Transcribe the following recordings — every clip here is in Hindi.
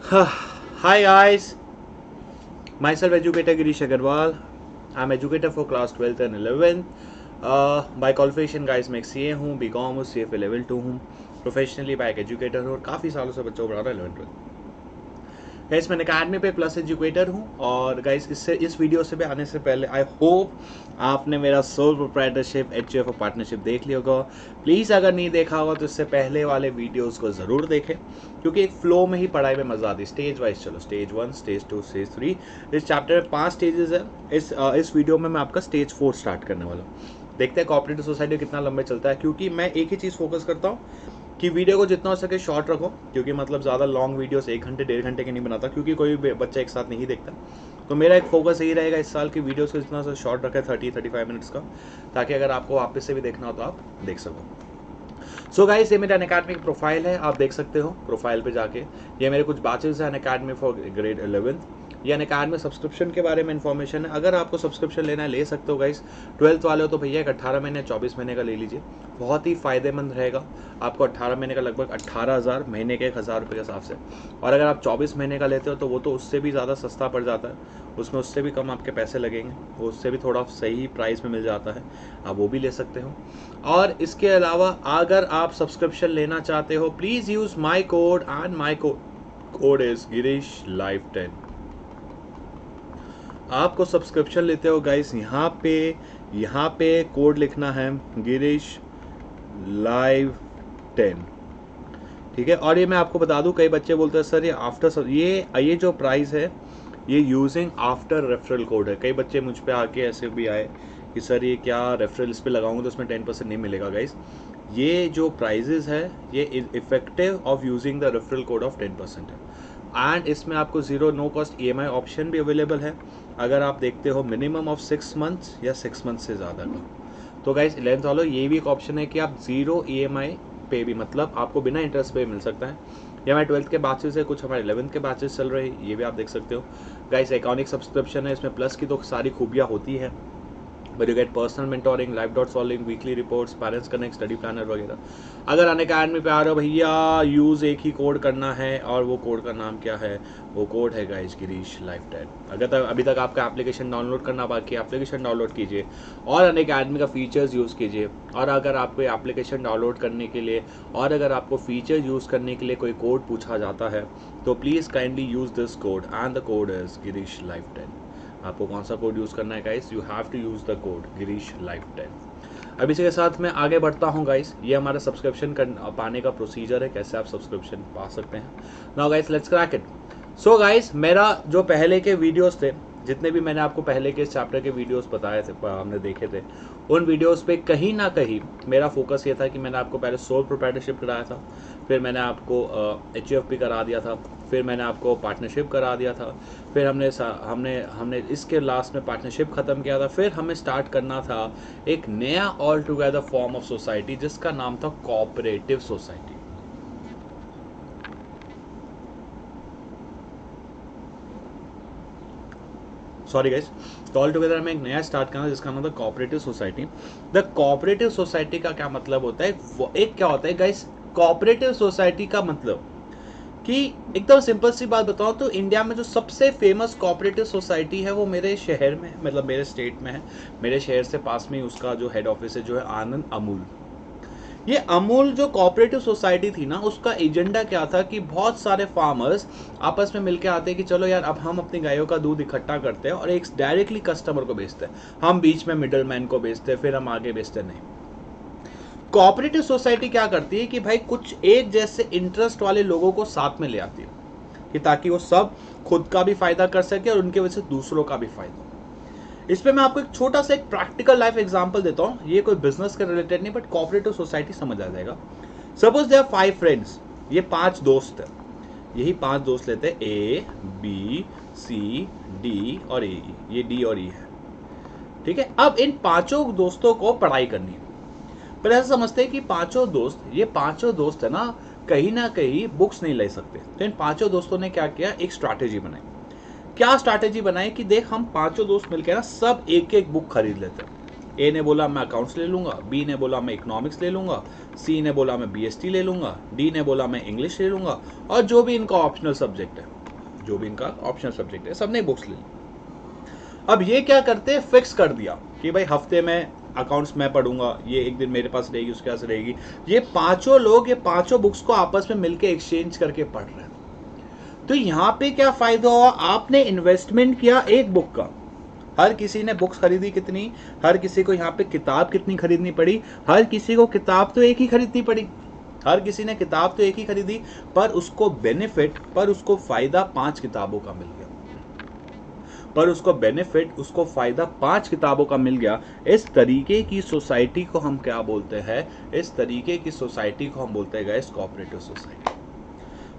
Hi guys, myself educator Girish Agarwal. I'm educator for class 12th and 11th. By qualification guys मैं CA हूँ, BCom हूँ, CFA level 2 हूँ. प्रोफेशनली बाइक एजुकेटर हूँ और काफ़ी सालों से बच्चों को पढ़ा रहा हूँ 11th। गाइस मैं अकेडमी पे प्लस एजुकेटर हूँ और गाइस इस वीडियो से भी आने से पहले आई होप आपने मेरा सोल प्रोप्राइटरशिप HUF पार्टनरशिप देख लिया होगा। प्लीज़ अगर नहीं देखा होगा तो इससे पहले वाले वीडियोस को ज़रूर देखें क्योंकि एक फ्लो में ही पढ़ाई में मज़ा आती है। स्टेज वाइज चलो, स्टेज 1, स्टेज 2, स्टेज 3। इस चैप्टर में 5 स्टेजेस है। इस वीडियो में मैं आपका स्टेज 4 स्टार्ट करने वाला हूँ। देखते हैं कोऑपरेटिव सोसाइटी कितना लंबे चलता है, क्योंकि मैं एक ही चीज़ फोकस करता हूँ कि वीडियो को जितना हो सके शॉर्ट रखो, क्योंकि मतलब ज़्यादा लॉन्ग वीडियोस 1 घंटे 1.5 घंटे के नहीं बनाता, क्योंकि कोई भी बच्चा एक साथ नहीं देखता। तो मेरा एक फोकस यही रहेगा इस साल की वीडियोस को जितना सा शॉर्ट रखे, 30-35 मिनट्स का, ताकि अगर आपको वापस से भी देखना हो तो आप देख सको। सो गाइस, ये मेरा अनअकैडमी प्रोफाइल है, आप देख सकते हो प्रोफाइल पे जाके। ये मेरे कुछ बैचेस हैं अनअकैडमी फॉर ग्रेड 11th। ये अनअकैडमी सब्सक्रिप्शन के बारे में इन्फॉर्मेशन है। अगर आपको सब्सक्रिप्शन लेना है ले सकते हो गाइस। 12th वाले हो तो भैया एक 18 महीने 24 महीने का ले लीजिए, बहुत ही फ़ायदेमंद रहेगा आपको। 18 महीने का लगभग 18,000, महीने के 1,000 रुपये के हिसाब से। और अगर आप 24 महीने का लेते हो तो वो तो उससे भी ज़्यादा सस्ता पड़ जाता है, उसमें उससे भी कम आपके पैसे लगेंगे, वो उससे भी थोड़ा सही प्राइस में मिल जाता है, आप वो भी ले सकते हो। और इसके अलावा अगर आप सब्सक्रिप्शन लेना चाहते हो, please use my code, and my code is Girish live 10। आपको सब्सक्रिप्शन लेते हो गाइस, यहाँ पे कोड लिखना है गिरीश लाइव 10, ठीक है। और ये मैं आपको बता दूं, कई बच्चे बोलते हैं सर ये आफ्टर, ये जो प्राइस है ये यूजिंग आफ्टर रेफरल कोड है। कई बच्चे मुझ पे आके ऐसे भी आए कि सर ये क्या रेफरल इस पे लगाऊंगा तो उसमें 10% नहीं मिलेगा। गाइस ये जो प्राइजेस है ये effective of using the referral code of 10% है। एंड इसमें आपको zero no cost EMI option भी अवेलेबल है, अगर आप देखते हो मिनिमम ऑफ 6 मंथ्स या 6 मंथ से ज़्यादा का। तो गाइस 11th वालों, ये भी एक ऑप्शन है कि आप ज़ीरो EMI पे भी, मतलब आपको बिना इंटरेस्ट पे मिल सकता है। ये हमारे 12th के बैचेस है, कुछ हमारे 11th के बैचेस चल रहे हैं, ये भी आप देख सकते हो। गाइस आइकॉनिक सब्सक्रिप्शन है, इसमें प्लस की तो सारी खूबियाँ होती है, but you get personal mentoring, live doubt solving, weekly reports, parents connect, study planner वगैरह। अगर अनअकैडमी पे आ रहे हो भैया, यूज़ एक ही कोड करना है, और वो कोड का नाम क्या है? वो कोड है गाइस गिरीश लाइव 10। अभी तक आपका एप्लीकेशन डाउनलोड करना बाकी है, एप्लीकेशन डाउनलोड कीजिए और अनअकैडमी का फीचर्स यूज़ कीजिए। और अगर आपको एप्लीकेशन डाउनलोड करने के लिए और अगर आपको फीचर यूज़ करने के लिए कोई कोड पूछा जाता है तो please kindly use this code, and the code is Girish live 10। आपको कौन सा कोड यूज़ करना है guys? You have to use the code Girish live 10। अब इसी के साथ मैं आगे बढ़ता हूँ गाइस। ये हमारा सब्सक्रिप्शन पाने का प्रोसीजर है, कैसे आप सब्सक्रिप्शन पा सकते हैं। Now guys let's crack it. So guys, मेरा जो पहले के वीडियोस थे, जितने भी मैंने आपको पहले के चैप्टर के वीडियोस बताए थे, हमने देखे थे, उन वीडियोस पे कहीं ना कहीं मेरा फोकस ये था कि मैंने आपको पहले सोल प्रोप्राइटरशिप कराया था, फिर मैंने आपको HUF भी करा दिया था, फिर मैंने आपको पार्टनरशिप करा दिया था, फिर हमने इसके लास्ट में पार्टनरशिप ख़त्म किया था, फिर हमें स्टार्ट करना था एक नया all together form of society जिसका नाम था कोऑपरेटिव सोसाइटी। सॉरी गाइस, तो ऑल टुगेदर में एक नया स्टार्ट करना जिसका नाम था cooperative society. The cooperative society का क्या मतलब होता है? एक क्या होता है गाइस कोऑपरेटिव सोसाइटी का मतलब, कि एकदम सिंपल सी बात बताऊं तो इंडिया में जो सबसे फेमस कोऑपरेटिव सोसाइटी है वो मेरे शहर में है, मतलब मेरे स्टेट में है। मेरे शहर से पास में ही उसका जो हेड ऑफिस है जो है आनंद अमूल। ये अमूल जो कोऑपरेटिव सोसाइटी थी ना, उसका एजेंडा क्या था कि बहुत सारे फार्मर्स आपस में मिलकर आते हैं कि चलो यार अब हम अपनी गायों का दूध इकट्ठा करते हैं और एक डायरेक्टली कस्टमर को बेचते हैं। हम बीच में मिडल मैन को बेचते हैं, फिर हम आगे बेचते नहीं। कोऑपरेटिव सोसाइटी क्या करती है कि भाई कुछ एक जैसे इंटरेस्ट वाले लोगों को साथ में ले आती है कि ताकि वो सब खुद का भी फायदा कर सके और उनके वजह से दूसरों का भी फायदा। इस पे मैं आपको एक छोटा सा एक प्रैक्टिकल लाइफ एग्जांपल देता हूँ। ये कोई बिजनेस के रिलेटेड नहीं, बट कोऑपरेटिव सोसाइटी समझ आ जाएगा। सपोज दे आर 5 फ्रेंड्स, ये 5 दोस्त है। यही 5 दोस्त लेते हैं, ABCD और AE, ये D और E है, ठीक है। अब इन पांचों दोस्तों को पढ़ाई करनी है, पर ऐसा समझते हैं कि ये पांचों दोस्त है ना कहीं बुक्स नहीं ले सकते। तो इन पांचों दोस्तों ने क्या किया, एक स्ट्रैटेजी बनाई। क्या स्ट्रैटेजी बनाई कि देख हम पांचों दोस्त मिलकर ना सब एक एक बुक खरीद लेते हैं, ए ने बोला मैं अकाउंट्स ले लूंगा, बी ने बोला मैं इकोनॉमिक्स ले लूंगा, सी ने बोला मैं बीएसटी ले लूंगा, डी ने बोला मैं इंग्लिश ले लूंगा, और जो भी इनका ऑप्शनल सब्जेक्ट है, सबने बुक्स ले ली। अब ये क्या करते हैं, फिक्स कर दिया कि भाई हफ्ते में अकाउंट्स मैं पढ़ूंगा, ये एक दिन मेरे पास रहेगी, उसके पास रहेगी। ये पांचों लोग ये पांचों बुक्स को आपस में मिलके एक्सचेंज करके पढ़ रहे हैं। तो यहाँ पे क्या फायदा हुआ, आपने इन्वेस्टमेंट किया एक बुक का, हर किसी ने बुक्स खरीदी कितनी, हर किसी को यहाँ पे किताब कितनी खरीदनी पड़ी, हर किसी को किताब तो एक ही खरीदनी पड़ी, हर किसी ने किताब तो एक ही खरीदी, पर उसको बेनिफिट, पर उसको फायदा 5 किताबों का मिल गया, पर उसको बेनिफिट, उसको फायदा 5 किताबों का मिल गया। इस तरीके की सोसाइटी को हम क्या बोलते हैं, इस तरीके की सोसाइटी को हम बोलते हैं guys cooperative society.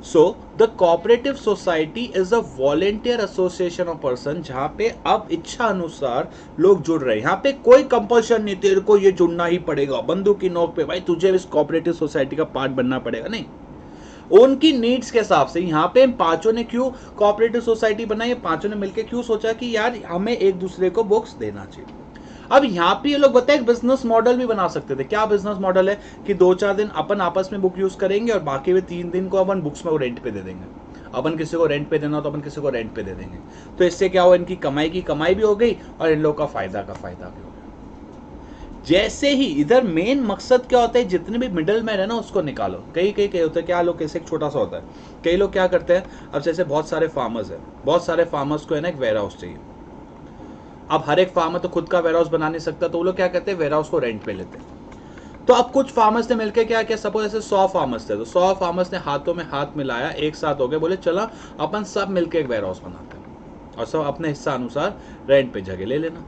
So the cooperative society is a volunteer association of person, जहां पे अब इच्छा अनुसार लोग जुड़ रहे हैं। यहाँ पे कोई कंपल्शन नहीं, तेरे को ये जुड़ना ही पड़ेगा बंदूक की नोक पे, भाई तुझे इस कोऑपरेटिव सोसाइटी का पार्ट बनना पड़ेगा, नहीं। उनकी नीड्स के हिसाब से यहाँ पे पांचों ने क्यों कोऑपरेटिव सोसाइटी बनाई, पांचों ने मिलकर क्यों सोचा कि यार हमें एक दूसरे को बुक्स देना चाहिए। अब यहाँ पे ये लोग बताए एक बिजनेस मॉडल भी बना सकते थे। क्या बिजनेस मॉडल है कि 2-4 दिन अपन आपस में बुक यूज करेंगे और बाकी वे 3 दिन को अपन बुक्स में वो रेंट पे दे देंगे। अपन किसी को रेंट पे देना तो अपन किसी को रेंट पे दे देंगे। तो इससे क्या हुआ, इनकी कमाई की कमाई भी हो गई और इन लोगों का फायदा भी हो गया। जैसे ही इधर मेन मकसद क्या होता है, जितने भी मिडल मैन है ना उसको निकालो। कई होता है, क्या लोग कैसे एक छोटा सा होता है, कई लोग क्या करते हैं, अब जैसे बहुत सारे फार्मर्स है, बहुत सारे फार्मर्स को है ना एक वेयर हाउस चाहिए। अब हर एक फार्मर तो खुद का वेयर हाउस बना नहीं सकता, तो वो लोग क्या करते हैं, वेयर हाउस को रेंट पे लेते हैं। तो अब कुछ फार्मर्स ने मिलकर क्या किया, सपोज ऐसे 100 फार्मर्स थे, तो 100 फार्मर्स ने हाथों में हाथ मिलाया, एक साथ हो गए, बोले चला अपन सब मिलकर एक वेयर हाउस बनाते हैं और सब अपने हिस्सा अनुसार रेंट पे जगह ले लेना,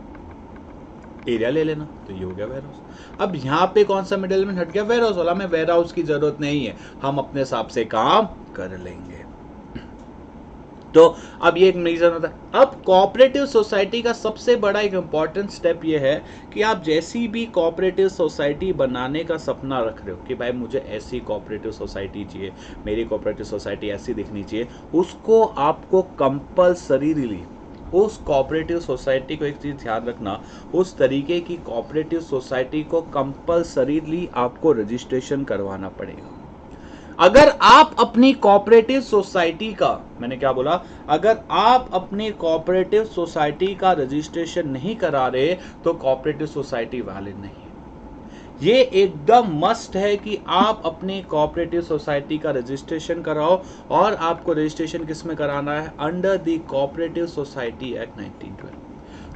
एरिया ले लेना। तो ये हो गया वेयर हाउस। अब यहाँ पे कौन सा मिडिल मैन हट गया, वेयर हाउस वाला। हमें वेयर हाउस की जरूरत नहीं है, हम अपने हिसाब से काम कर लेंगे। तो अब ये एक रीजन होता है। अब कोऑपरेटिव सोसाइटी का सबसे बड़ा एक इंपॉर्टेंट स्टेप ये है कि आप जैसी भी कोऑपरेटिव सोसाइटी बनाने का सपना रख रहे हो कि भाई मुझे ऐसी कोऑपरेटिव सोसाइटी चाहिए, मेरी कोऑपरेटिव सोसाइटी ऐसी दिखनी चाहिए, उसको आपको कंपल्सरीली उस कोऑपरेटिव सोसाइटी को एक चीज ध्यान रखना, उस तरीके की कोऑपरेटिव सोसाइटी को कंपल्सरीली आपको रजिस्ट्रेशन करवाना पड़ेगा। अगर आप अपनी कोऑपरेटिव सोसाइटी का, मैंने क्या बोला, अगर आप अपनी कोऑपरेटिव सोसाइटी का रजिस्ट्रेशन नहीं करा रहे तो कोऑपरेटिव सोसाइटी वैलिड नहीं है। ये एकदम मस्ट है कि आप अपनी कोऑपरेटिव सोसाइटी का रजिस्ट्रेशन कराओ। और आपको रजिस्ट्रेशन किस में कराना है, under the cooperative society act 1912।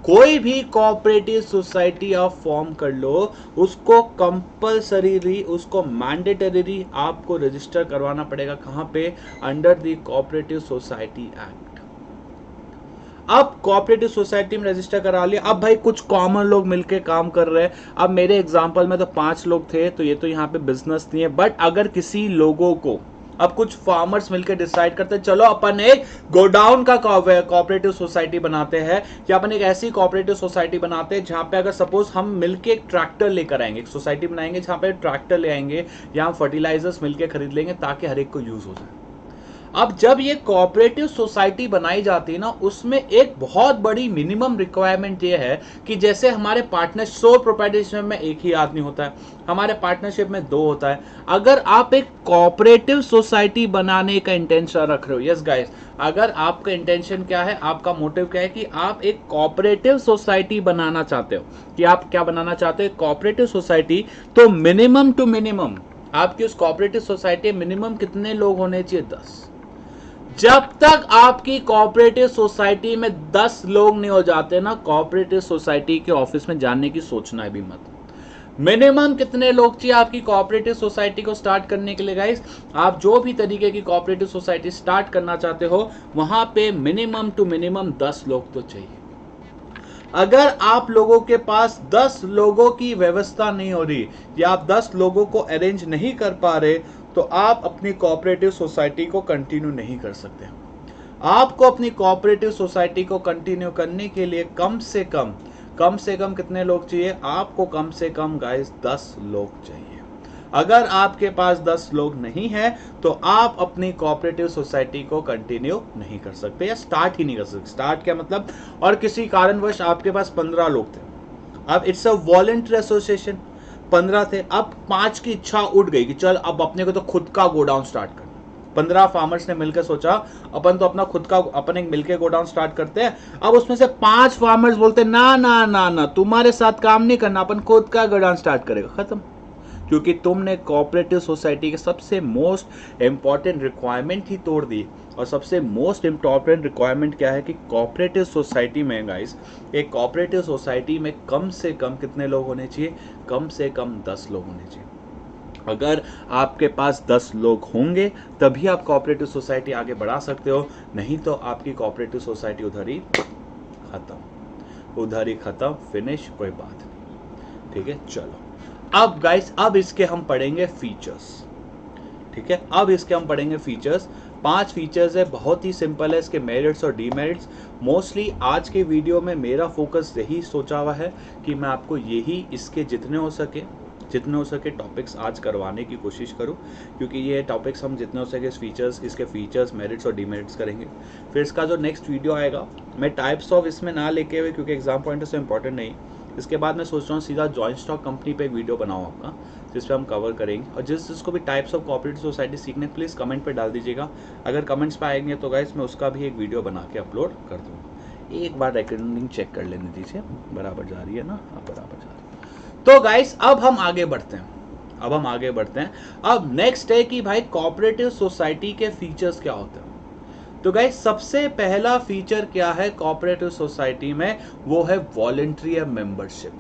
कोई भी कोऑपरेटिव सोसाइटी आप फॉर्म कर लो, उसको कंपल्सरीली, उसको मैंडेटरीली आपको रजिस्टर करवाना पड़ेगा। कहां पे, under the cooperative society act. अब कोऑपरेटिव सोसाइटी में रजिस्टर करा लिया। अब भाई कुछ कॉमन लोग मिलके काम कर रहे हैं। अब मेरे एग्जांपल में तो 5 लोग थे, तो ये तो यहाँ पे बिजनेस नहीं है। बट अगर किसी लोगों को, अब कुछ फार्मर्स मिलकर डिसाइड करते हैं चलो अपन एक गोडाउन का कोऑपरेटिव सोसाइटी बनाते हैं, या अपन एक ऐसी कोऑपरेटिव सोसाइटी बनाते हैं जहां पे अगर सपोज हम मिलके एक ट्रैक्टर लेकर आएंगे, एक सोसाइटी बनाएंगे जहां पे ट्रैक्टर ले आएंगे या हम फर्टिलाइजर्स मिलके खरीद लेंगे ताकि हर एक को यूज हो जाए। अब जब ये कोऑपरेटिव सोसाइटी बनाई जाती है ना, उसमें एक बहुत बड़ी मिनिमम रिक्वायरमेंट ये है कि जैसे हमारे पार्टनरशिप, सोल प्रोप्राइटरशिप में एक ही आदमी होता है, हमारे पार्टनरशिप में 2 होता है। अगर आप एक कोऑपरेटिव सोसाइटी बनाने का इंटेंशन रख रहे हो, यस गाइस, अगर आपका इंटेंशन क्या है, आपका मोटिव क्या है कि आप एक कोऑपरेटिव सोसाइटी बनाना चाहते हो, कि आप क्या बनाना चाहते हो, कोऑपरेटिव सोसाइटी, तो मिनिमम टू मिनिमम आपकी उस कोऑपरेटिव सोसाइटी मिनिमम कितने लोग होने चाहिए, 10। जब तक आपकी कोऑपरेटिव सोसाइटी में 10 लोग नहीं हो जाते ना, कोऑपरेटिव सोसाइटी के ऑफिस में जाने की सोचना भी मत। मिनिमम कितने लोग चाहिए आपकी कोऑपरेटिव सोसाइटी को स्टार्ट करने के लिए गाइस, आप जो भी तरीके की कोऑपरेटिव सोसाइटी स्टार्ट करना चाहते हो, वहां पे मिनिमम टू मिनिमम 10 लोग तो चाहिए। अगर आप लोगों के पास 10 लोगों की व्यवस्था नहीं हो रही, या आप 10 लोगों को अरेंज नहीं कर पा रहे, तो आप अपनी कोऑपरेटिव सोसाइटी को कंटिन्यू नहीं कर सकते। आपको अपनी कोऑपरेटिव सोसाइटी को कंटिन्यू करने के लिए कम से कम कितने लोग चाहिए, आपको कम से कम गाइस 10 लोग चाहिए। अगर आपके पास 10 लोग नहीं है तो आप अपनी कोऑपरेटिव सोसाइटी को कंटिन्यू नहीं कर सकते, या स्टार्ट ही नहीं कर सकते। स्टार्ट क्या मतलब, और किसी कारणवश आपके पास 15 लोग थे, अब इट्स अ वॉलंटरी एसोसिएशन, 15 थे, अब 5 की इच्छा उठ गई कि चल अब अपने को तो खुद का गोडाउन स्टार्ट करना। 15 फार्मर्स ने मिलकर सोचा अपन तो अपना खुद का अपन एक मिलकर गोडाउन स्टार्ट करते हैं। अब उसमें से 5 फार्मर्स बोलते ना ना ना ना, तुम्हारे साथ काम नहीं करना, अपन खुद का गोडाउन स्टार्ट करेगा। खत्म, क्योंकि तुमने कोऑपरेटिव सोसाइटी के सबसे मोस्ट इंपॉर्टेंट रिक्वायरमेंट ही तोड़ दी। और सबसे मोस्ट इम्पॉर्टेंट रिक्वायरमेंट क्या है कि कोऑपरेटिव सोसाइटी में गाइस, एक कोऑपरेटिव सोसाइटी में कम से कम कितने लोग होने चाहिए? कम से कम 10 लोग होने चाहिए। अगर आपके पास 10 लोग होंगे तभी आप कोऑपरेटिव सोसाइटी आगे बढ़ा सकते हो, नहीं तो आपकी कोऑपरेटिव सोसाइटी उधर ही खत्म, उधर ही खत्म, फिनिश, कोई बात नहीं। ठीक है, चलो अब गाइस, अब इसके हम पढ़ेंगे फीचर्स। ठीक है, अब इसके हम पढ़ेंगे फीचर्स। 5 फीचर्स है, बहुत ही सिंपल है इसके मेरिट्स और डीमेरिट्स। मोस्टली आज के वीडियो में मेरा फोकस यही सोचा हुआ है कि मैं आपको यही इसके जितने हो सके टॉपिक्स आज करवाने की कोशिश करूं, क्योंकि ये टॉपिक्स हम जितने हो सके इसके फीचर्स, मेरिट्स और डीमेरिट्स करेंगे। फिर इसका जो नेक्स्ट वीडियो आएगा मैं टाइप्स ऑफ इसमें ना लेके हुए, क्योंकि एग्जाम पॉइंट से इंपॉर्टेंट नहीं। इसके बाद मैं सोच रहा हूँ सीधा जॉइंट स्टॉक कंपनी पे एक वीडियो बनाऊँ आपका, जिस पे हम कवर करेंगे। और जिसको भी टाइप्स ऑफ कोऑपरेटिव सोसाइटी सीखने, प्लीज़ कमेंट पे डाल दीजिएगा। अगर कमेंट्स पे आएंगे तो गाइस मैं उसका भी एक वीडियो बना के अपलोड कर दूँगा। एक बार रिकॉर्डिंग चेक कर लेने दीजिए, बराबर जा रही है ना? अब बराबर जा रही है। तो गाइस अब हम आगे बढ़ते हैं। अब नेक्स्ट है कि भाई कोऑपरेटिव सोसाइटी के फीचर्स क्या होते हैं। तो गाइस सबसे पहला फीचर क्या है कोऑपरेटिव सोसाइटी में? वो है वॉलंटरी मेंबरशिप।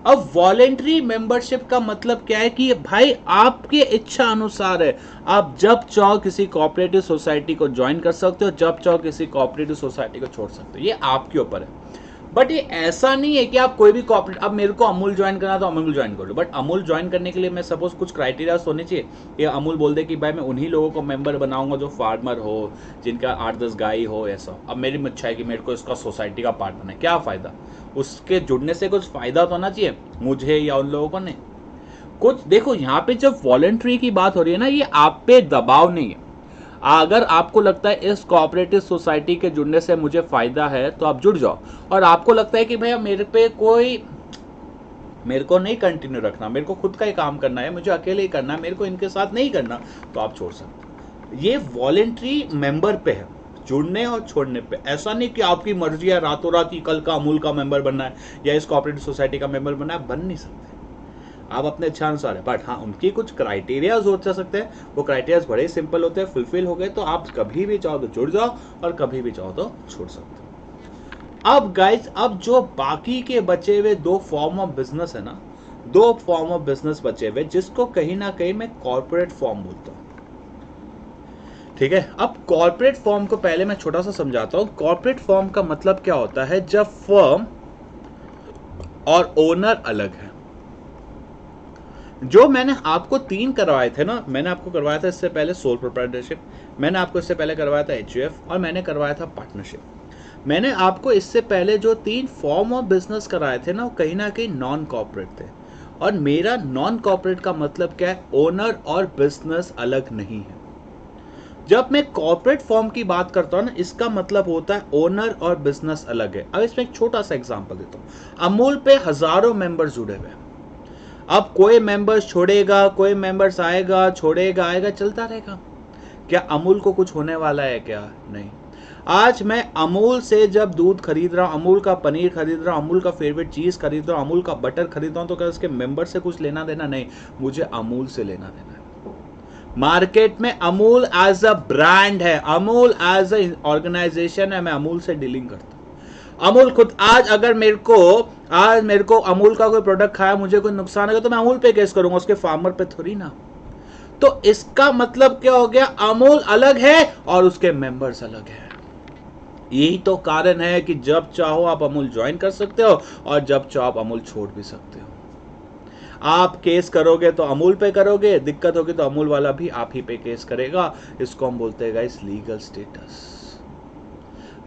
अब वॉलंटरी मेंबरशिप का मतलब क्या है कि भाई आपके इच्छा अनुसार है, आप जब चाहो किसी कोऑपरेटिव सोसाइटी को ज्वाइन कर सकते हो, जब चाहो किसी कोऑपरेटिव सोसाइटी को छोड़ सकते हो, ये आपके ऊपर है। बट ये ऐसा नहीं है कि आप कोई भी कॉर्पोरेट, अब मेरे को अमूल ज्वाइन करना तो अमूल ज्वाइन कर लो, बट अमूल ज्वाइन करने के लिए मैं सपोज कुछ क्राइटेरिया होने चाहिए। ये अमूल बोल दे कि भाई मैं उन्हीं लोगों को मेंबर बनाऊंगा जो फार्मर हो, जिनका 8-10 गाय हो, ऐसा। अब मेरी इच्छा है कि मेरे को इसका सोसाइटी का पार्ट बनना है, क्या फ़ायदा? उसके जुड़ने से कुछ फ़ायदा तो होना चाहिए मुझे या उन लोगों को नहीं। कुछ देखो, यहाँ पे जब वॉलंटरी की बात हो रही है ना, ये आप पे दबाव नहीं है। अगर आपको लगता है इस कोऑपरेटिव सोसाइटी के जुड़ने से मुझे फायदा है तो आप जुड़ जाओ, और आपको लगता है कि भैया मेरे को नहीं कंटिन्यू रखना, मेरे को खुद का ही काम करना है, मुझे अकेले ही करना है, मेरे को इनके साथ नहीं करना, तो आप छोड़ सकते। ये वॉलंटरी मेंबर पे है, जुड़ने और छोड़ने पे। ऐसा नहीं कि आपकी मर्जी है रातों रात ही कल का अमूल का मेंबर बनना है या इस कोऑपरेटिव सोसाइटी का मेंबर बनना है, बन नहीं सकते आप अपने इच्छा अनुसार है। बट हाँ, उनकी कुछ क्राइटेरियाज हो सकते हैं, वो क्राइटेरियाज बड़े सिंपल होते हैं, फुलफिल हो गए तो आप कभी भी चाहो तो जुड़ जाओ और कभी भी चाहो तो छोड़ सकते हो। अब गाइस, अब जो बाकी के बचे हुए 2 फॉर्म ऑफ बिजनेस है ना, 2 फॉर्म ऑफ बिजनेस बचे हुए, जिसको कहीं ना कहीं मैं कॉर्पोरेट फॉर्म बोलता हूँ। ठीक है, अब कॉर्पोरेट फॉर्म को पहले मैं छोटा सा समझाता हूँ। कॉर्पोरेट फॉर्म का मतलब क्या होता है? जब फर्म और ओनर अलग है। जो मैंने आपको 3 करवाए थे ना, मैंने आपको करवाया था इससे पहले सोल प्रोप्राइटरशिप, मैंने आपको इससे पहले करवाया था एचयूएफ, और मैंने करवाया था पार्टनरशिप। मैंने आपको इससे पहले जो 3 फॉर्म ऑफ बिजनेस कराए थे ना, वो कहीं ना कहीं नॉन कॉर्पोरेट थे। और मेरा नॉन कॉर्पोरेट का मतलब क्या है? ओनर और बिजनेस अलग नहीं है। जब मैं कॉर्पोरेट फॉर्म की बात करता हूं ना, इसका मतलब होता है ओनर और बिजनेस अलग है। अब इसमें एक छोटा सा एग्जांपल देता हूं। अमूल पे हजारों मेंबर्स जुड़े हुए हैं। अब कोई मेंबर्स छोड़ेगा, कोई मेंबर्स आएगा, छोड़ेगा, आएगा, चलता रहेगा। क्या अमूल को कुछ होने वाला है? क्या नहीं। आज मैं अमूल से जब दूध खरीद रहा हूं, अमूल का पनीर खरीद रहा हूं, अमूल का फेवरेट चीज खरीद रहा हूं, अमूल का बटर खरीद रहा हूं, तो क्या उसके मेंबर से कुछ लेना देना? नहीं, मुझे अमूल से लेना देना है। मार्केट में अमूल एज अ ब्रांड है, अमूल एज अ ऑर्गेनाइजेशन है, मैं अमूल से डीलिंग करता हूं। अमूल खुद आज अगर मेरे को अमूल का कोई प्रोडक्ट खाया, मुझे कोई नुकसान है तो मैं अमूल पे केस करूंगा, उसके फार्मर पे थोड़ी ना। तो इसका मतलब क्या हो गया? अमूल अलग है और उसके मेंबर्स अलग है। यही तो कारण है कि जब चाहो आप अमूल ज्वाइन कर सकते हो और जब चाहो आप अमूल छोड़ भी सकते हो। आप केस करोगे तो अमूल पे करोगे, दिक्कत होगी तो अमूल वाला भी आप ही पे केस करेगा। इसको हम बोलते हैं गाइस लीगल स्टेटस।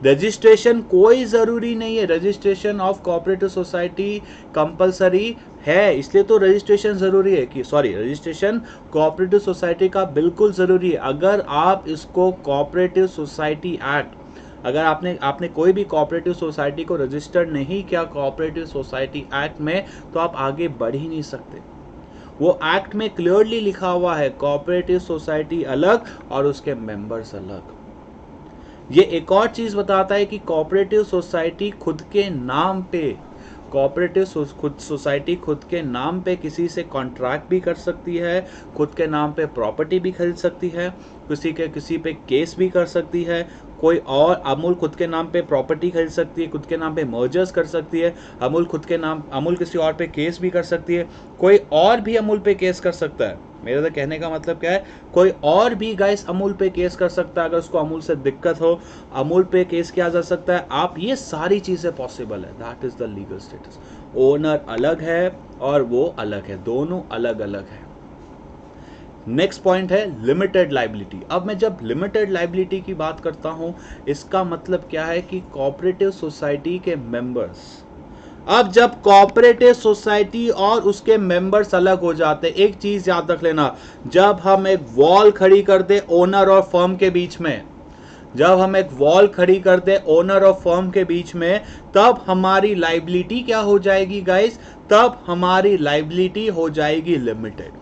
रजिस्ट्रेशन कोई जरूरी नहीं है, registration of cooperative society compulsory है, इसलिए तो रजिस्ट्रेशन जरूरी है कि रजिस्ट्रेशन कोऑपरेटिव सोसाइटी का बिल्कुल जरूरी है। अगर आप इसको कोऑपरेटिव सोसाइटी एक्ट अगर आपने कोई भी कोऑपरेटिव सोसाइटी को रजिस्टर नहीं किया कोऑपरेटिव सोसाइटी एक्ट में, तो आप आगे बढ़ ही नहीं सकते। वो एक्ट में क्लियरली लिखा हुआ है कोऑपरेटिव सोसाइटी अलग और उसके मेंबर्स अलग। ये एक और चीज बताता है कि कोऑपरेटिव सोसाइटी खुद के नाम पे सोसाइटी खुद के नाम पे किसी से कॉन्ट्रैक्ट भी कर सकती है, खुद के नाम पे प्रॉपर्टी भी खरीद सकती है, किसी पे केस भी कर सकती है। कोई और अमूल खुद के नाम पे प्रॉपर्टी खरीद सकती है, खुद के नाम पे मर्जर्स कर सकती है। अमूल किसी और पे केस भी कर सकती है। कोई और भी अमूल पे केस कर सकता है। मेरा तो कहने का मतलब क्या है, कोई और भी गाइस अमूल पे केस कर सकता है। अगर उसको अमूल से दिक्कत हो, अमूल पे केस किया जा सकता है। आप ये सारी चीजें पॉसिबल है। That is the legal status. Owner अलग है और वो अलग है, दोनों अलग अलग है। नेक्स्ट पॉइंट है लिमिटेड लाइबिलिटी। अब मैं जब लिमिटेड लाइबिलिटी की बात करता हूं, इसका मतलब क्या है कि कोऑपरेटिव सोसाइटी के मेंबर्स, अब जब कोऑपरेटिव सोसाइटी और उसके मेंबर्स अलग हो जाते, एक चीज याद रख लेना, जब हम एक वॉल खड़ी कर दे ओनर और फर्म के बीच में, जब हम एक वॉल खड़ी कर दे ओनर और फर्म के बीच में, तब हमारी लाइबिलिटी क्या हो जाएगी गाइस? तब हमारी लाइबिलिटी हो जाएगी लिमिटेड।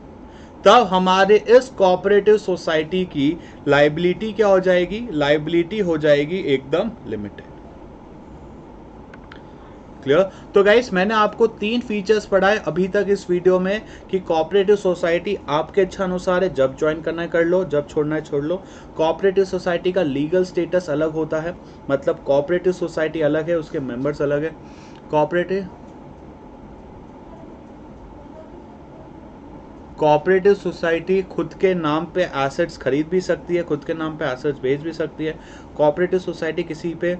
तब हमारे इस कोऑपरेटिव सोसाइटी की लाइबिलिटी क्या हो जाएगी? लाइबिलिटी हो जाएगी एकदम लिमिटेड। क्लियर? तो गाइस मैंने आपको 3 फीचर्स पढ़ाए अभी तक इस वीडियो में कि कोऑपरेटिव सोसाइटी आपके इच्छा अनुसार है, जब ज्वाइन करना है कर लो, जब छोड़ना है छोड़ लो। कोऑपरेटिव सोसाइटी का लीगल स्टेटस अलग होता है, मतलब कोऑपरेटिव सोसाइटी अलग है, उसके मेंबर्स अलग है। कोऑपरेटिव सोसाइटी खुद के नाम पे एसेट्स खरीद भी सकती है, खुद के नाम पे एसेट्स बेच भी सकती है। कोऑपरेटिव सोसाइटी किसी पे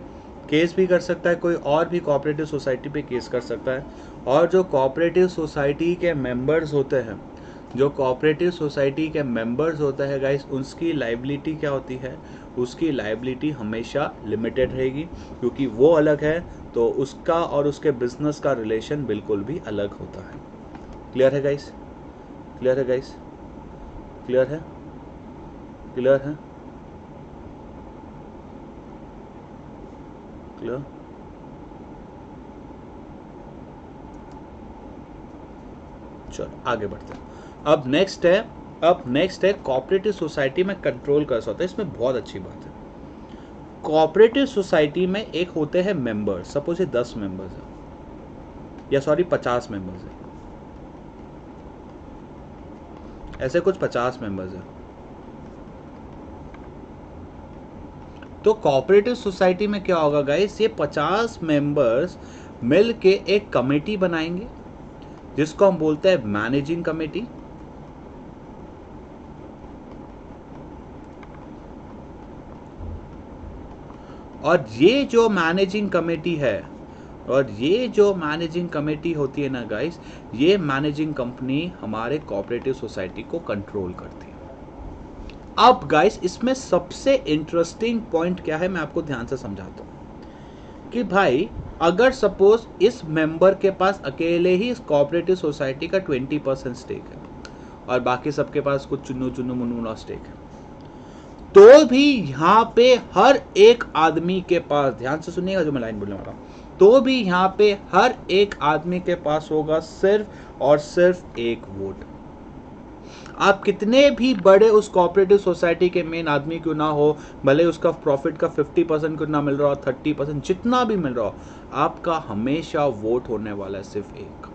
केस भी कर सकता है, कोई और भी कोऑपरेटिव सोसाइटी पे केस कर सकता है। और जो कोऑपरेटिव सोसाइटी के मेंबर्स होते हैं, जो कोऑपरेटिव सोसाइटी के मेंबर्स होते हैं गाइस, उसकी लाइबिलिटी क्या होती है? उसकी लाइबिलिटी हमेशा लिमिटेड रहेगी, क्योंकि वो अलग है, तो उसका और उसके बिजनेस का रिलेशन बिल्कुल भी अलग होता है। क्लियर है गाइस? क्लियर है गाइस? क्लियर है? क्लियर है? क्लियर? चलो आगे बढ़ते हैं। अब नेक्स्ट है कोऑपरेटिव सोसाइटी में कंट्रोल कैसा होता है। इसमें बहुत अच्छी बात है, कोऑपरेटिव सोसाइटी में एक होते हैं मेंबर। सपोज ये 10 मेंबर्स है, या सॉरी 50 मेंबर्स है, ऐसे कुछ 50 मेंबर्स है। तो कोऑपरेटिव सोसाइटी में क्या होगा गाइस? ये 50 मेंबर्स मिल के एक कमेटी बनाएंगे, जिसको हम बोलते हैं मैनेजिंग कमेटी। और ये जो मैनेजिंग कमेटी है, और ये जो मैनेजिंग कमेटी होती है ना गाइस, ये मैनेजिंग कंपनी हमारे कोऑपरेटिव सोसाइटी को कंट्रोल करती है। अब गाइस इसमें सबसे इंटरेस्टिंग पॉइंट क्या है, मैं आपको ध्यान से समझाता हूं कि भाई अगर सपोज इस मेंबर के पास अकेले ही इस कोऑपरेटिव सोसाइटी का 20% स्टेक है और बाकी सबके पास कुछ चुन्नू मुन्नू स्टेक है, तो भी यहां पे हर एक आदमी के पास, ध्यान से सुनिएगा जो मैं लाइन बोलने वाला हूं, तो भी यहां पे हर एक आदमी के पास होगा सिर्फ और सिर्फ एक वोट। आप कितने भी बड़े उस कोऑपरेटिव सोसाइटी के मेन आदमी क्यों ना हो, भले उसका प्रॉफिट का 50% क्यों ना मिल रहा हो, 30%, जितना भी मिल रहा हो, आपका हमेशा वोट होने वाला है सिर्फ एक।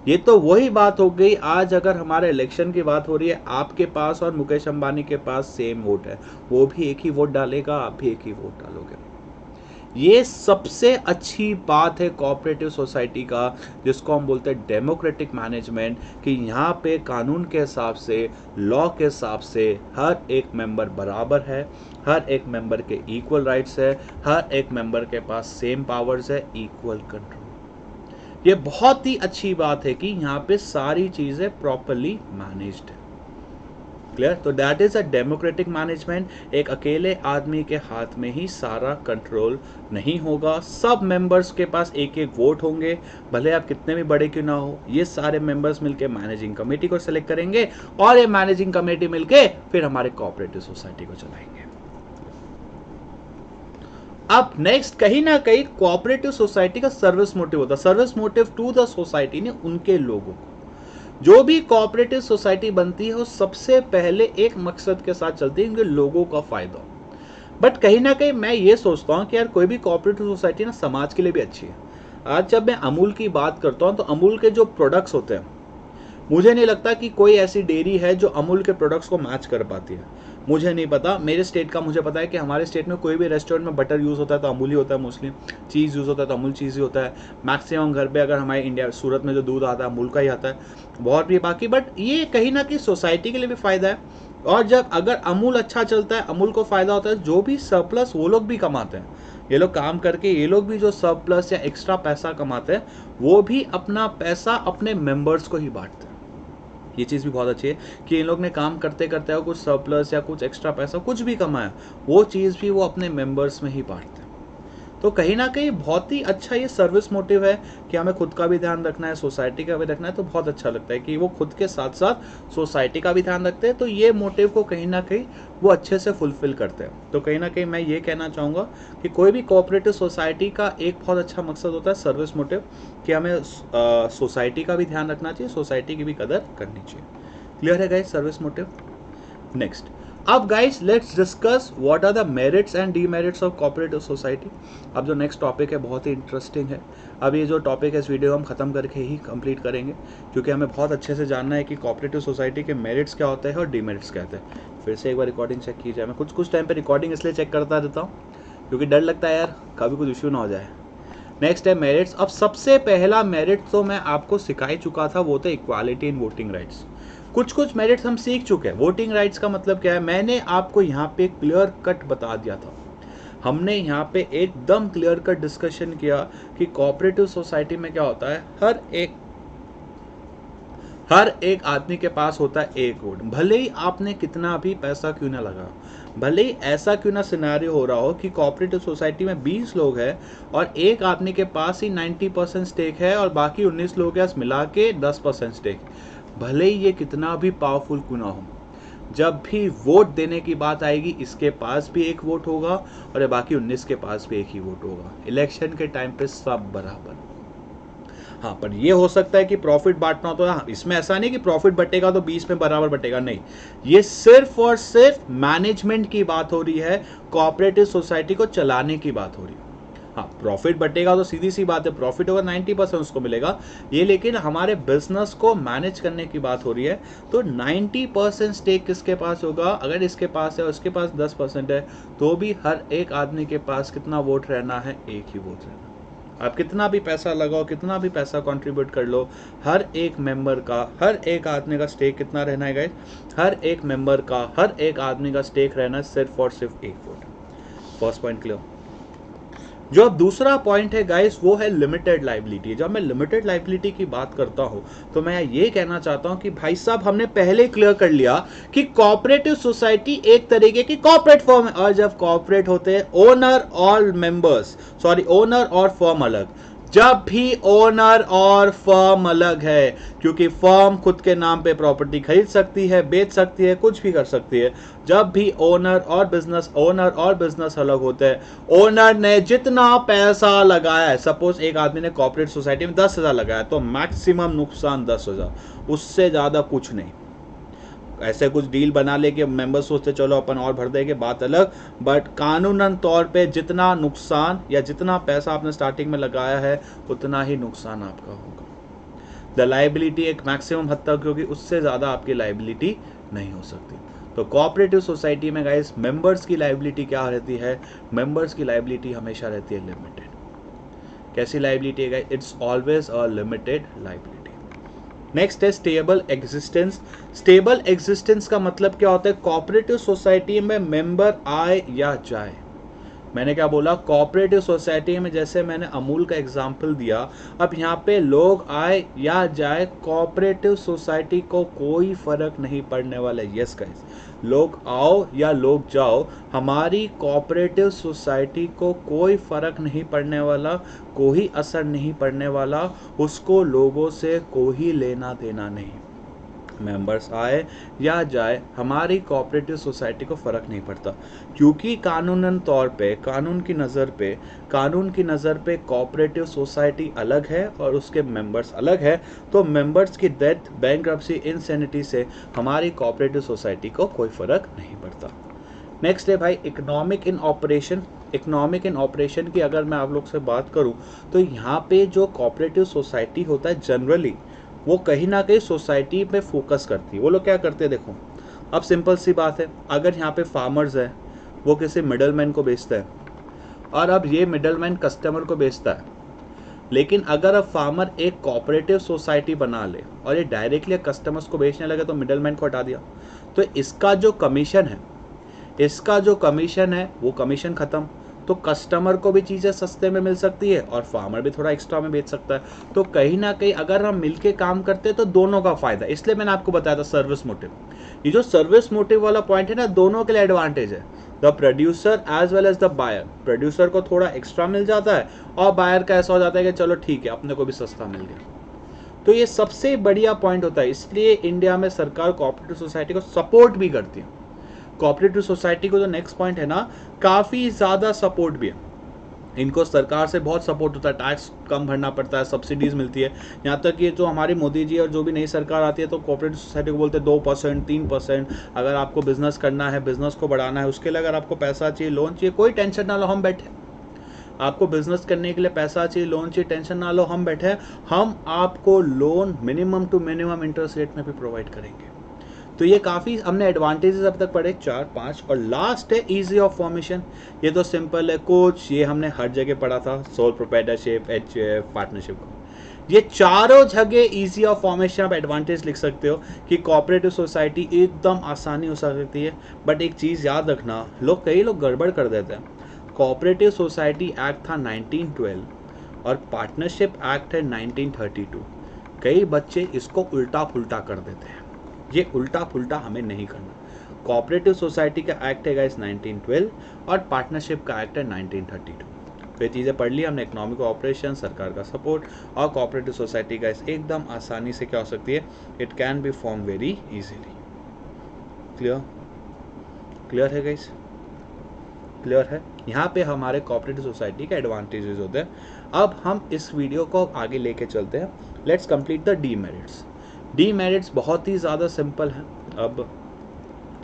ये तो वही बात हो गई, आज अगर हमारे इलेक्शन की बात हो रही है, आपके पास और मुकेश अंबानी के पास सेम वोट है, वो भी एक ही वोट डालेगा, आप भी एक ही वोट डालोगे। ये सबसे अच्छी बात है कोऑपरेटिव सोसाइटी का, जिसको हम बोलते हैं डेमोक्रेटिक मैनेजमेंट, कि यहाँ पे कानून के हिसाब से, लॉ के हिसाब से हर एक मेंबर बराबर है, हर एक मेंबर के इक्वल राइट्स है, हर एक मेंबर के पास सेम पावर्स है, इक्वल कंट्रोल। ये बहुत ही अच्छी बात है कि यहाँ पे सारी चीजें प्रॉपरली मैनेज्ड है। क्लियर? तो that is a democratic management. एक अकेले आदमी के हाथ में ही सारा कंट्रोल नहीं होगा, सब मेंबर्स के पास एक एक वोट होंगे, भले आप कितने भी बड़े क्यों ना हो। ये सारे मेंबर्स मिलके मैनेजिंग कमेटी को सिलेक्ट करेंगे और ये मैनेजिंग कमेटी मिलके फिर हमारे कोऑपरेटिव सोसाइटी को चलाएंगे। अब नेक्स्ट कहीं ना कहीं कोऑपरेटिव सोसाइटी का सर्विस मोटिव होता है, service motive to the society ने उनके लोगों को। जो भी कोऑपरेटिव सोसाइटी बनती है वो सबसे पहले एक मकसद के साथ चलती है, उनके लोगों का फायदा। बट कहीं ना कहीं मैं ये सोचता हूँ कि यार कोई भी कोऑपरेटिव सोसाइटी ना समाज के लिए भी अच्छी है। आज जब मैं अमूल की बात करता हूँ तो अमूल के जो प्रोडक्ट्स होते हैं, मुझे नहीं लगता कि कोई ऐसी डेयरी है जो अमूल के प्रोडक्ट्स को मैच कर पाती है। मुझे नहीं पता, मेरे स्टेट का मुझे पता है कि हमारे स्टेट में कोई भी रेस्टोरेंट में बटर यूज़ होता है तो अमूल ही होता है, मोस्टली चीज़ यूज़ होता है तो अमूल चीज़ ही होता है। मैक्सिमम घर पे अगर हमारे इंडिया सूरत में जो दूध आता है अमूल का ही आता है, बहुत भी बाकी। बट ये कहीं ना कहीं सोसाइटी के लिए भी फ़ायदा है। और जब अगर अमूल अच्छा चलता है, अमूल को फ़ायदा होता है, जो भी सरप्लस वो लोग भी कमाते हैं, ये लोग काम करके ये लोग भी जो सरप्लस या एक्स्ट्रा पैसा कमाते हैं वो भी अपना पैसा अपने मेंबर्स को ही बांटते हैं। ये चीज़ भी बहुत अच्छी है कि इन लोग ने काम करते करते कुछ सरप्लस या कुछ एक्स्ट्रा पैसा कुछ भी कमाया, वो चीज़ भी वो अपने मेंबर्स में ही बांटते हैं। तो कहीं ना कहीं बहुत ही अच्छा ये सर्विस मोटिव है कि हमें खुद का भी ध्यान रखना है, सोसाइटी का भी रखना है। तो बहुत अच्छा लगता है कि वो खुद के साथ साथ सोसाइटी का भी ध्यान रखते हैं। तो ये मोटिव को कहीं ना कहीं वो अच्छे से फुलफिल करते हैं। तो कहीं ना कहीं मैं ये कहना चाहूँगा कि कोई भी कोऑपरेटिव सोसाइटी का एक बहुत अच्छा मकसद होता है सर्विस मोटिव, कि हमें सोसाइटी का भी ध्यान रखना चाहिए, सोसाइटी की भी कदर करनी चाहिए। क्लियर है गाइस सर्विस मोटिव? नेक्स्ट, अब guys let's discuss what are the merits and demerits of cooperative society. अब जो नेक्स्ट टॉपिक है बहुत ही इंटरेस्टिंग है। अब ये जो टॉपिक है इस वीडियो हम खत्म करके ही कंप्लीट करेंगे, क्योंकि हमें बहुत अच्छे से जानना है कि कोऑपरेटिव सोसाइटी के मेरिट्स क्या होते हैं और डीमेरिट्स क्या होते हैं। फिर से एक बार रिकॉर्डिंग चेक की जाए। मैं कुछ टाइम पे रिकॉर्डिंग इसलिए चेक करता रहता हूँ क्योंकि डर लगता है यार कभी कुछ इश्यू ना हो जाए। नेक्स्ट है मेरिट्स। अब सबसे पहला मेरिट तो मैं आपको सिखा ही चुका था, वो था इक्वालिटी इन वोटिंग राइट्स। कुछ मेरिट्स हम सीख चुके हैं। वोटिंग राइट्स का मतलब क्या है, मैंने आपको यहाँ पे क्लियर कट बता दिया था। हमने यहाँ पे एकदम क्लियर कट डिस्कशन किया कि कोऑपरेटिव सोसाइटी में क्या होता है, हर एक आदमी के पास होता है एक वोट। भले ही आपने कितना भी पैसा क्यों ना लगा, भले ही ऐसा क्यों ना सिनेरियो हो रहा हो कि कोऑपरेटिव सोसाइटी में 20 लोग हैं और एक आदमी के पास ही 90% स्टेक है और बाकी 19 लोग के पास मिला के 10% स्टेक, भले ही ये कितना भी पावरफुल क्यों ना हो, जब भी वोट देने की बात आएगी इसके पास भी एक वोट होगा और बाकी 19 के पास भी एक ही वोट होगा। इलेक्शन के टाइम पे सब बराबर। हाँ, पर ये हो सकता है कि प्रॉफिट बांटना हो तो हाँ, इसमें ऐसा नहीं कि प्रॉफिट बटेगा तो 20 में बराबर बटेगा, नहीं। ये सिर्फ और सिर्फ मैनेजमेंट की बात हो रही है, कोऑपरेटिव सोसाइटी को चलाने की बात हो रही है। हाँ, प्रॉफिट बटेगा तो सीधी सी बात है, प्रॉफिट होगा 90% उसको मिलेगा ये, लेकिन हमारे बिजनेस को मैनेज करने की बात हो रही है। तो 90% स्टेक किसके पास होगा, अगर इसके पास है और उसके पास 10% है तो भी हर एक आदमी के पास कितना वोट रहना है, एक ही वोट रहना। आप कितना भी पैसा लगाओ, कितना भी पैसा कंट्रीब्यूट कर लो, हर एक मेंबर का, हर एक आदमी का स्टेक कितना रहना है गाइस, हर एक मेंबर का, हर एक आदमी का स्टेक रहना है सिर्फ और सिर्फ एक वोट। First point clear. जो अब दूसरा पॉइंट है गाइस वो है लिमिटेड लायबिलिटी। जब मैं लिमिटेड लायबिलिटी की बात करता हूं तो मैं ये कहना चाहता हूं कि भाई साहब हमने पहले क्लियर कर लिया कि कोऑपरेटिव सोसाइटी एक तरीके की कॉर्पोरेट फर्म है, और जब कॉर्पोरेट होते हैं ओनर और मेंबर्स, ओनर और फर्म अलग। जब भी ओनर और फर्म अलग है, क्योंकि फर्म खुद के नाम पे प्रॉपर्टी खरीद सकती है, बेच सकती है, कुछ भी कर सकती है। जब भी ओनर और बिजनेस अलग होते हैं, ओनर ने जितना पैसा लगाया है, सपोज एक आदमी ने कॉर्पोरेट सोसाइटी में 10,000 लगाया तो मैक्सिमम नुकसान 10,000, उससे ज्यादा कुछ नहीं। ऐसे कुछ डील बना ले के मेंबर सोचते चलो अपन और भर देंगे, बात अलग, बट कानूनन तौर पे जितना नुकसान या जितना पैसा आपने स्टार्टिंग में लगाया है उतना ही नुकसान आपका होगा। द लायबिलिटी एक मैक्सिमम हद तक होगी, उससे ज़्यादा आपकी लायबिलिटी नहीं हो सकती। तो कोऑपरेटिव सोसाइटी में गाइस मेंबर्स की लायबिलिटी क्या रहती है, मेंबर्स की लायबिलिटी हमेशा रहती है लिमिटेड। कैसी लायबिलिटी है guys, it's always a limited liability. Next है स्टेबल एग्जिस्टेंस। स्टेबल एग्जिस्टेंस का मतलब क्या होता है, कोऑपरेटिव सोसाइटी में मेंबर आए या जाए। मैंने क्या बोला, कोऑपरेटिव सोसाइटी में जैसे मैंने अमूल का एग्जांपल दिया, अब यहाँ पे लोग आए या जाए कोऑपरेटिव सोसाइटी को कोई फर्क नहीं पड़ने वाला। यस गाइस, लोग आओ या लोग जाओ, हमारी कोऑपरेटिव सोसाइटी को कोई फर्क नहीं पड़ने वाला, कोई असर नहीं पड़ने वाला, उसको लोगों से कोई लेना देना नहीं। मेंबर्स आए या जाए, हमारी कोऑपरेटिव सोसाइटी को फ़र्क नहीं पड़ता, क्योंकि कानूनन तौर पे, कानून की नज़र पे कोऑपरेटिव सोसाइटी अलग है और उसके मेंबर्स अलग है। तो मेंबर्स की डेथ, बैंक्रप्सी, इंसैनिटी से हमारी कोऑपरेटिव सोसाइटी को कोई फ़र्क नहीं पड़ता। नेक्स्ट है भाई इकोनॉमिक इन ऑपरेशन। इकोनॉमिक इन ऑपरेशन की अगर मैं आप लोग से बात करूं तो यहाँ पे जो कोऑपरेटिव सोसाइटी होता है जनरली वो कहीं ना कहीं सोसाइटी पे फोकस करती है। वो लोग क्या करते हैं, देखो अब सिंपल सी बात है, अगर यहाँ पे फार्मर्स है, वो किसी मिडलमैन को बेचता है और अब ये मिडलमैन कस्टमर को बेचता है, लेकिन अगर अब फार्मर एक कोऑपरेटिव सोसाइटी बना ले और ये डायरेक्टली कस्टमर्स को बेचने लगे तो मिडलमैन को हटा दिया, तो इसका जो कमीशन है वो कमीशन खत्म, तो कस्टमर को भी चीज़ें सस्ते में मिल सकती है और फार्मर भी थोड़ा एक्स्ट्रा में बेच सकता है। तो कहीं ना कहीं अगर हम मिलके काम करते हैं तो दोनों का फायदा, इसलिए मैंने आपको बताया था सर्विस मोटिव। ये जो सर्विस मोटिव वाला पॉइंट है ना, दोनों के लिए एडवांटेज है, the producer as well as the buyer. Producer को थोड़ा एक्स्ट्रा मिल जाता है और बायर का ऐसा हो जाता है कि चलो ठीक है, अपने को भी सस्ता मिल गया। तो ये सबसे बढ़िया पॉइंट होता है, इसलिए इंडिया में सरकार कोऑपरेटिव सोसाइटी को सपोर्ट भी करती है। कोऑपरेटिव सोसाइटी को जो नेक्स्ट पॉइंट है ना, काफ़ी ज़्यादा सपोर्ट भी है, इनको सरकार से बहुत सपोर्ट होता है, टैक्स कम भरना पड़ता है, सब्सिडीज़ मिलती है। यहाँ तक कि जो हमारी मोदी जी और जो भी नई सरकार आती है तो कोऑपरेटिव सोसाइटी को बोलते हैं 2%, 3%। अगर आपको बिजनेस करना है, बिजनेस को बढ़ाना है, उसके लिए अगर आपको पैसा चाहिए, लोन चाहिए, कोई टेंशन ना लो, हम बैठे। आपको बिजनेस करने के लिए पैसा चाहिए, लोन चाहिए, टेंशन ना लो, हम बैठे। हम आपको loan minimum to minimum interest rate में भी प्रोवाइड करेंगे। तो ये काफ़ी हमने एडवांटेजेस अब तक पढ़े 4-5। और लास्ट है इजी ऑफ फॉर्मेशन। ये तो सिंपल है, कोच, ये हमने हर जगह पढ़ा था, सोल प्रोप्राइटरशिप, एचयूएफ, पार्टनरशिप को। ये चारों जगह इजी ऑफ फॉर्मेशन आप एडवांटेज लिख सकते हो कि कोऑपरेटिव सोसाइटी एकदम आसानी हो सकती है। बट एक चीज़ याद रखना, कई लोग गड़बड़ कर देते हैं। कोऑपरेटिव सोसाइटी एक्ट था 1912 और पार्टनरशिप एक्ट है 1932। कई बच्चे इसको उल्टा पुल्टा कर देते हैं, ये उल्टा पुल्टा हमें नहीं करना। कोऑपरेटिव सोसाइटी का एक्ट है गाइस 1912 और पार्टनरशिप का एक्ट है 1932। तो ये चीज़ें पढ़ ली हमने, इकोनॉमिक ऑपरेशन, सरकार का सपोर्ट और कोऑपरेटिव सोसाइटी गाइस एकदम आसानी से क्या हो सकती है, it can be form very easily. Clear है गाइस? क्लियर है? यहाँ पे हमारे कोऑपरेटिव सोसाइटी के एडवांटेजेस होते हैं। अब हम इस वीडियो को आगे लेके चलते हैं। Let's complete the demerits. Demerits बहुत ही ज़्यादा सिंपल है। अब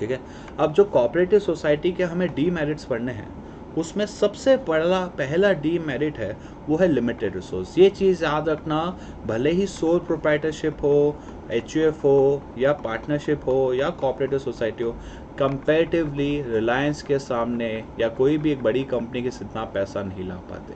ठीक है, अब जो कोऑपरेटिव सोसाइटी के हमें डीमेरिट्स पढ़ने हैं, उसमें सबसे पहला डीमेरिट है वो है लिमिटेड रिसोर्स। ये चीज़ याद रखना, भले ही सोल प्रोप्राइटरशिप हो, एचयूएफ हो या पार्टनरशिप हो या कोऑपरेटिव सोसाइटी हो, कंपैरेटिवली रिलायंस के सामने या कोई भी एक बड़ी कंपनी के इतना पैसा नहीं ला पाते,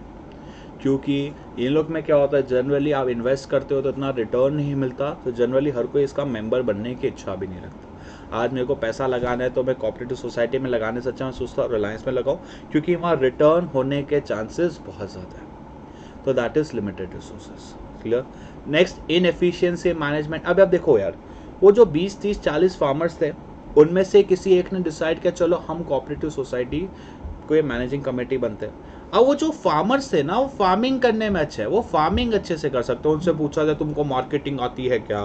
क्योंकि इन लोग में क्या होता है, जनरली आप इन्वेस्ट करते हो तो इतना रिटर्न नहीं मिलता, तो जनरली हर कोई इसका मेंबर बनने की इच्छा भी नहीं रखता। आज मेरे को पैसा लगाना है तो मैं कोऑपरेटिव सोसाइटी में लगाने से अच्छा मैं सोचता हूँ रिलायंस में लगाऊँ, क्योंकि वहाँ रिटर्न होने के चांसेस बहुत ज़्यादा है। तो that is limited resources. Clear? Next, inefficiency management. अब आप देखो यार, वो जो 20, 30, 40 फार्मर्स थे, उनमें से किसी एक ने डिसाइड किया चलो हम कोऑपरेटिव सोसाइटी को ये मैनेजिंग कमेटी बनते हैं। अब वो जो फार्मर्स थे ना, वो फार्मिंग करने में अच्छे है, वो फार्मिंग अच्छे से कर सकते हो। उनसे पूछा जाए तुमको मार्केटिंग आती है क्या,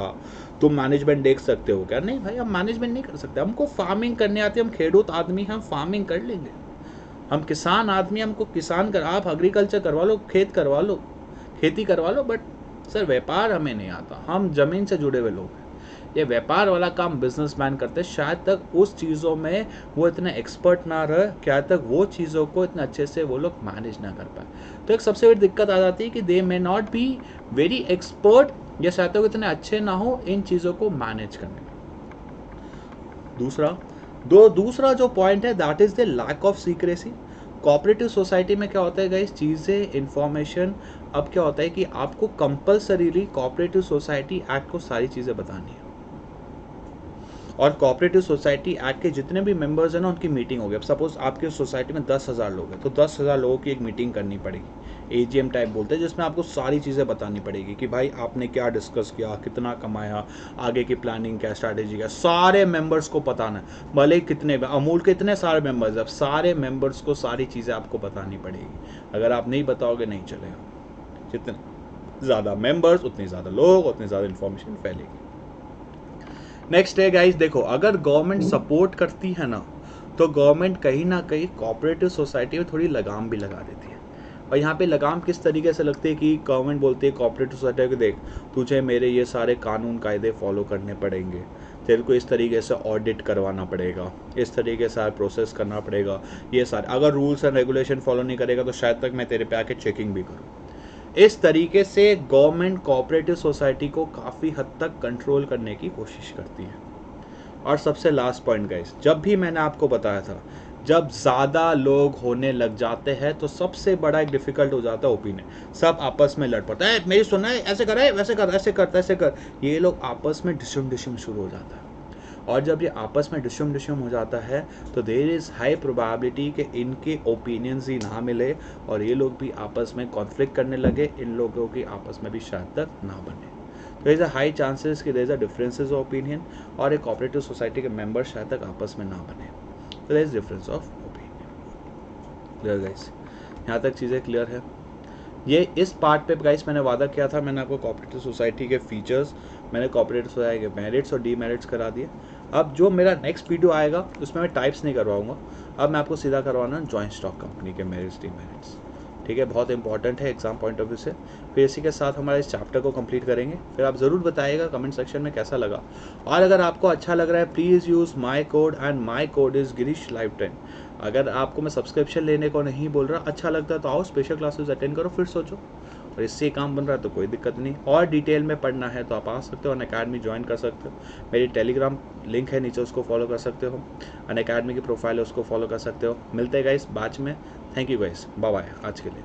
तुम मैनेजमेंट देख सकते हो क्या? नहीं भाई, हम मैनेजमेंट नहीं कर सकते, हमको फार्मिंग करने आती है, हम खेडूत आदमी, हम फार्मिंग कर लेंगे। हम किसान आदमी, हमको किसान कर, आप एग्रीकल्चर करवा लो, खेती करवा लो, बट सर व्यापार हमें नहीं आता, हम जमीन से जुड़े हुए लोग हैं। ये व्यापार वाला काम बिजनेसमैन करते हैं, शायद तक उस चीज़ों में वो इतने एक्सपर्ट ना रहे, क्या तक वो चीज़ों को इतने अच्छे से वो लोग मैनेज ना कर पाए। तो एक सबसे बड़ी दिक्कत आ जाती है कि they may not be very expert, या शायद तक इतने अच्छे ना हो इन चीज़ों को मैनेज करने में। दूसरा जो पॉइंट है that is the lack of secrecy. Cooperative society में क्या होता है गाइस, चीज़ें, इन्फॉर्मेशन, अब क्या होता है कि आपको कंपल्सरीली कोऑपरेटिव सोसाइटी एक्ट को सारी चीज़ें बतानी है। और कोऑपरेटिव सोसाइटी एक्ट के जितने भी मेंबर्स हैं ना, उनकी मीटिंग होगी। अब सपोज आपके सोसाइटी में 10,000 लोग हैं, तो 10,000 लोगों की एक मीटिंग करनी पड़ेगी, एजीएम टाइप बोलते हैं, जिसमें आपको सारी चीज़ें बतानी पड़ेगी कि भाई आपने क्या डिस्कस किया, कितना कमाया, आगे की प्लानिंग क्या, स्ट्रैटेजी क्या, सारे मेंबर्स को बताना है। भले कितने अमूल के इतने सारे मेंबर्स, अब सारे मेंबर्स को सारी चीज़ें आपको बतानी पड़ेगी। अगर आप नहीं बताओगे नहीं चलेगा। जितने ज़्यादा मेंबर्स, उतने ज़्यादा लोग, उतनी ज़्यादा इन्फॉर्मेशन फैलेगी। नेक्स्ट है गाइस, देखो अगर गवर्नमेंट सपोर्ट करती है ना, तो गवर्नमेंट कहीं ना कहीं कोऑपरेटिव सोसाइटी में थोड़ी लगाम भी लगा देती है। और यहाँ पे लगाम किस तरीके से लगती है कि गवर्नमेंट बोलती है कोऑपरेटिव सोसाइटी को, देख तुझे मेरे ये सारे कानून कायदे फॉलो करने पड़ेंगे, तेरे को इस तरीके से ऑडिट करवाना पड़ेगा, इस तरीके से प्रोसेस करना पड़ेगा, ये सारे अगर रूल्स एंड रेगुलेशन फॉलो नहीं करेगा तो शायद तक मैं तेरे पे आके चेकिंग भी करूँ। इस तरीके से गवर्नमेंट कोऑपरेटिव सोसाइटी को काफ़ी हद तक कंट्रोल करने की कोशिश करती है। और सबसे लास्ट पॉइंट गाइस, जब भी मैंने आपको बताया था, जब ज़्यादा लोग होने लग जाते हैं तो सबसे बड़ा एक डिफ़िकल्ट हो जाता है ओपिनियन। सब आपस में लड़ पड़ता है, मेरी सुनना है, ऐसे कर, वैसे कर, ऐसे कर, ऐसे कर। ये लोग आपस में डिशम शुरू हो जाता है। और जब ये आपस में डिशम हो जाता है तो देयर इज़ हाई प्रोबेबिलिटी कि इनके ओपिनियंस ही ना मिले और ये लोग भी आपस में कॉन्फ्लिक्ट करने लगे, इन लोगों की आपस में भी शायद तक ना बने। तो इज़ अ हाई चांसेस कि there is a differences of opinion और एक कोऑपरेटिव सोसाइटी के मेंबर शायद तक आपस में ना बने। तो there is difference of opinion. Clear guys, यहाँ तक चीज़ें क्लियर है। ये इस पार्ट पे गाइस मैंने वादा किया था, मैंने आपको कोऑपरेटिव सोसाइटी के फीचर्स, मैंने कोऑपरेटिव सोसाइटी के मेरिट्स और डीमेरिट्स करा दिए। अब जो मेरा नेक्स्ट वीडियो आएगा उसमें मैं टाइप्स नहीं करवाऊंगा, अब मैं आपको सीधा करवाना जॉइंट स्टॉक कंपनी के मेरिट्स डीमेरिट्स। ठीक है, बहुत इंपॉर्टेंट है एग्जाम पॉइंट ऑफ व्यू से। फिर इसी के साथ हमारे इस चैप्टर को कंप्लीट करेंगे। फिर आप ज़रूर बताइएगा कमेंट सेक्शन में कैसा लगा, और अगर आपको अच्छा लग रहा है please use my code, and my code is Girish live 10। अगर आपको मैं सब्सक्रिप्शन लेने को नहीं बोल रहा, अच्छा लगता है तो आओ स्पेशल क्लासेस अटेंड करो, फिर सोचो। और इससे काम बन रहा है तो कोई दिक्कत नहीं। और डिटेल में पढ़ना है तो आप आ सकते हो, अनअकैडमी ज्वाइन कर सकते हो। मेरी टेलीग्राम लिंक है नीचे, उसको फॉलो कर सकते हो। अनअकैडमी की प्रोफाइल है, उसको फॉलो कर सकते हो। मिलते हैं गाइस बैच में। Thank you guys, bye bye आज के लिए।